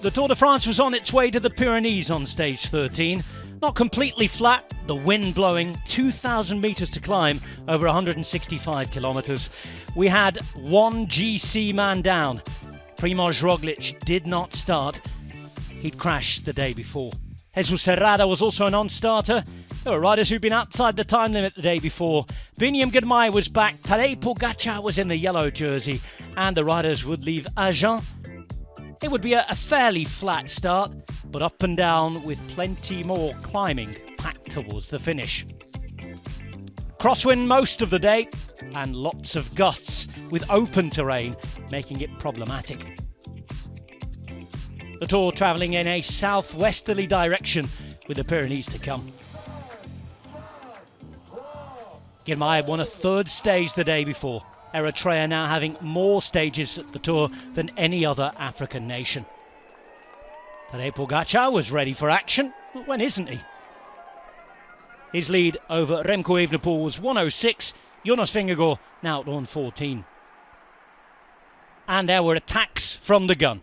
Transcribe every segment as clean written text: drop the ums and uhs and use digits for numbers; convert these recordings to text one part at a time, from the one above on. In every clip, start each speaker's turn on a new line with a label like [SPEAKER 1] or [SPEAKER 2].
[SPEAKER 1] The Tour de France was on its way to the Pyrenees on stage 13. Not completely flat, the wind blowing, 2,000 metres to climb, over 165 kilometres. We had one GC man down. Primož Roglic did not start. He'd crashed the day before. Jesus Herrada was also a non-starter. There were riders who'd been outside the time limit the day before. Biniam Girmay was back, Tadej Pogačar was in the yellow jersey, and the riders would leave Agen. It would be a fairly flat start, but up and down with plenty more climbing packed towards the finish. Crosswind most of the day and lots of gusts with open terrain making it problematic. The Tour travelling in a southwesterly direction with the Pyrenees to come. Girmay won a third stage the day before. Eritrea now having more stages at the Tour than any other African nation. Tadej Pogačar was ready for action, but when isn't he? His lead over Remco Evenepoel was 1:06, Jonas Vingegaard now at 1:14. And there were attacks from the gun.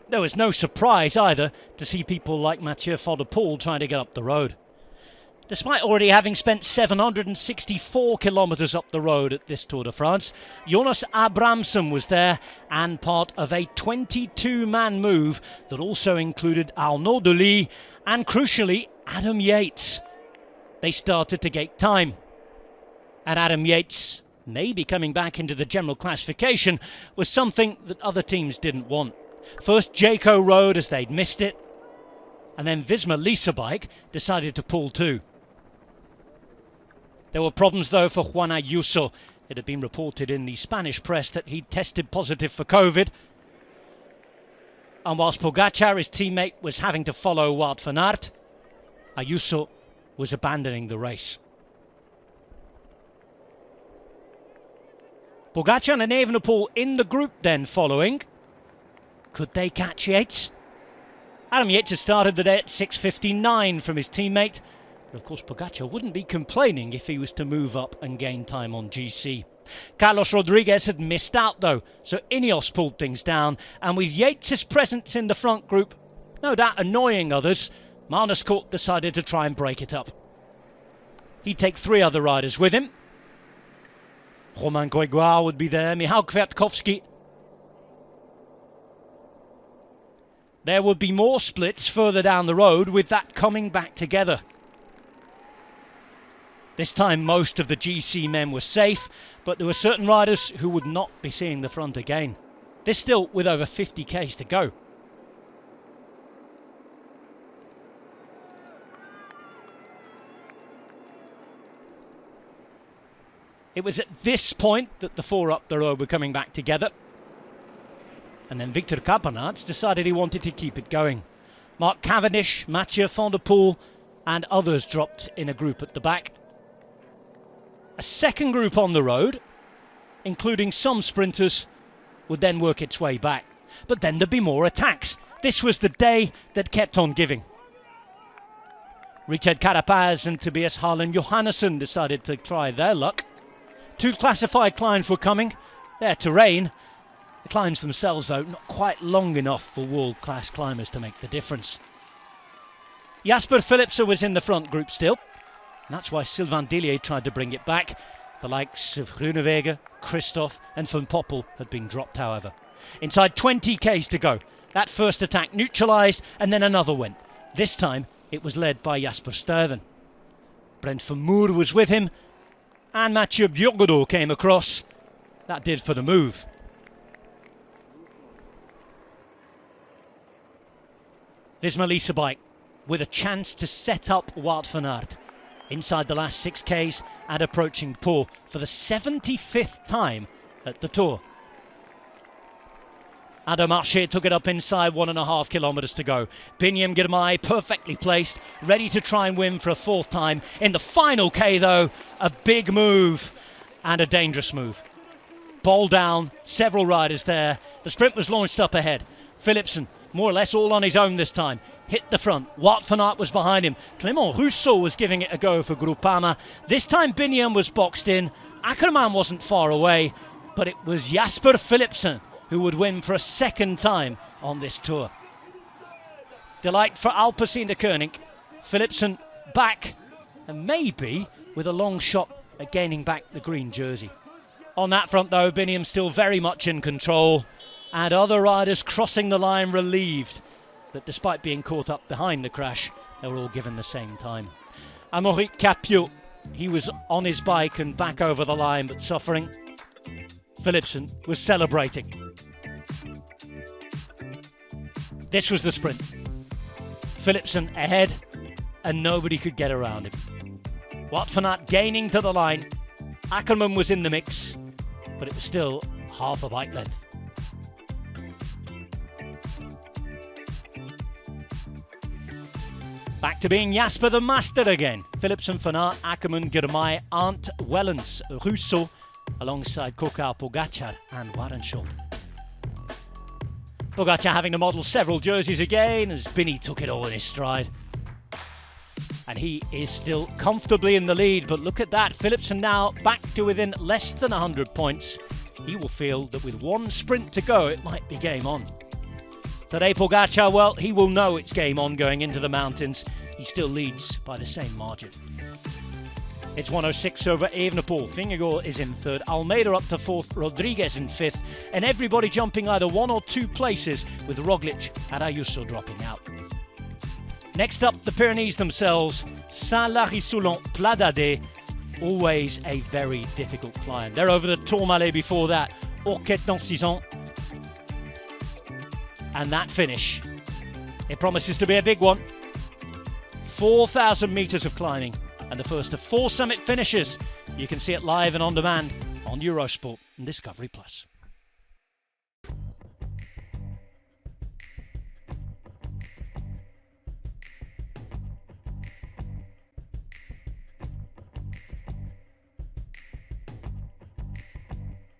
[SPEAKER 1] There was no surprise either to see people like Mathieu van der Poel trying to get up the road. Despite already having spent 764 kilometres up the road at this Tour de France, Jonas Abrahamsen was there and part of a 22-man move that also included Arnaud Delis and, crucially, Adam Yates. They started to gate time. And Adam Yates, maybe coming back into the general classification, was something that other teams didn't want. First, Jayco rode as they'd missed it, and then Visma Leasebike decided to pull too. There were problems though for Juan Ayuso. It had been reported in the Spanish press that he'd tested positive for COVID. And whilst Pogačar, his teammate, was having to follow Wout van Aert, Ayuso was abandoning the race. Pogačar and Evenepoel in the group then following. Could they catch Yates? Adam Yates has started the day at 6:59 from his teammate. But of course, Pogačar wouldn't be complaining if he was to move up and gain time on GC. Carlos Rodriguez had missed out though, so Ineos pulled things down, and with Yates' presence in the front group, no doubt annoying others, Marnus Kort decided to try and break it up. He'd take 3 other riders with him. Romain Grégoire would be there, Michał Kwiatkowski. There would be more splits further down the road, with that coming back together. This time most of the GC men were safe, but there were certain riders who would not be seeing the front again. This still with over 50 k's to go. It was at this point that the 4 up the road were coming back together. And then Victor Campenaerts decided he wanted to keep it going. Mark Cavendish, Mathieu van der Poel and others dropped in a group at the back. A second group on the road, including some sprinters, would then work its way back. But then there'd be more attacks. This was the day that kept on giving. Richard Carapaz and Tobias Harlan Johannesson decided to try their luck. 2 classified climbs were coming. Their terrain. The climbs themselves, though, not quite long enough for world-class climbers to make the difference. Jasper Philipsen was in the front group still. And that's why Sylvain Dillier tried to bring it back. The likes of Groenewegen, Christophe and Van Poppel had been dropped, however. Inside 20 k's to go. That first attack neutralised and then another went. This time it was led by Jasper Stuyven. Brent Vermoer was with him and Mathieu Bjorgodot came across. That did for the move. Visma Leasebike with a chance to set up Wout van Aert inside the last 6 k's and approaching Pau for the 75th time at the Tour. Adomarché took it up inside 1.5 kilometres to go. Biniam Girmay perfectly placed, ready to try and win for a 4th time. In the final K though, a big move and a dangerous move. Ball down, several riders there. The sprint was launched up ahead. Philipsen more or less all on his own this time. hit the front. Wout van Aert was behind him. Clément Rousseau was giving it a go for Groupama. This time Biniam was boxed in. Ackermann wasn't far away, but it was Jasper Philipsen who would win for a second time on this tour. Delight for Alpecin de Koning. Philipsen back, and maybe with a long shot at gaining back the green jersey. On that front though, Biniam still very much in control, and other riders crossing the line relieved that despite being caught up behind the crash, they were all given the same time. Amaury Capiot, he was on his bike and back over the line but suffering. Philipsen was celebrating. This was the sprint. Philipsen ahead and nobody could get around him. Wout van Aert gaining to the line. Ackermann was in the mix, but it was still half a bike length. Back to being Jasper the master again. Philipsen, Van Aert, Ackermann, Girmay, Arndt, Wellens, Rousseau, alongside Kokar, Pogacar and Warensholt. Pogacar having to model several jerseys again as Bini took it all in his stride. And he is still comfortably in the lead, but look at that. Philipsen now back to within less than 100 points. He will feel that with one sprint to go, it might be game on. Today Pogacar, well, he will know it's game on going into the mountains. He still leads by the same margin. It's 106 over Evenepoel. Vingegaard is in third, Almeida up to fourth, Rodriguez in fifth, and everybody jumping either one or two places, with Roglic and Ayuso dropping out. Next up, the Pyrenees themselves, Saint-Lary-Soulan, Pla d'Adet, always a very difficult climb. They're over the Tourmalet before that, Orquet-d'Ancizan. And that finish, it promises to be a big one. 4,000 metres of climbing and the first of 4 summit finishes. You can see it live and on demand on Eurosport and Discovery+.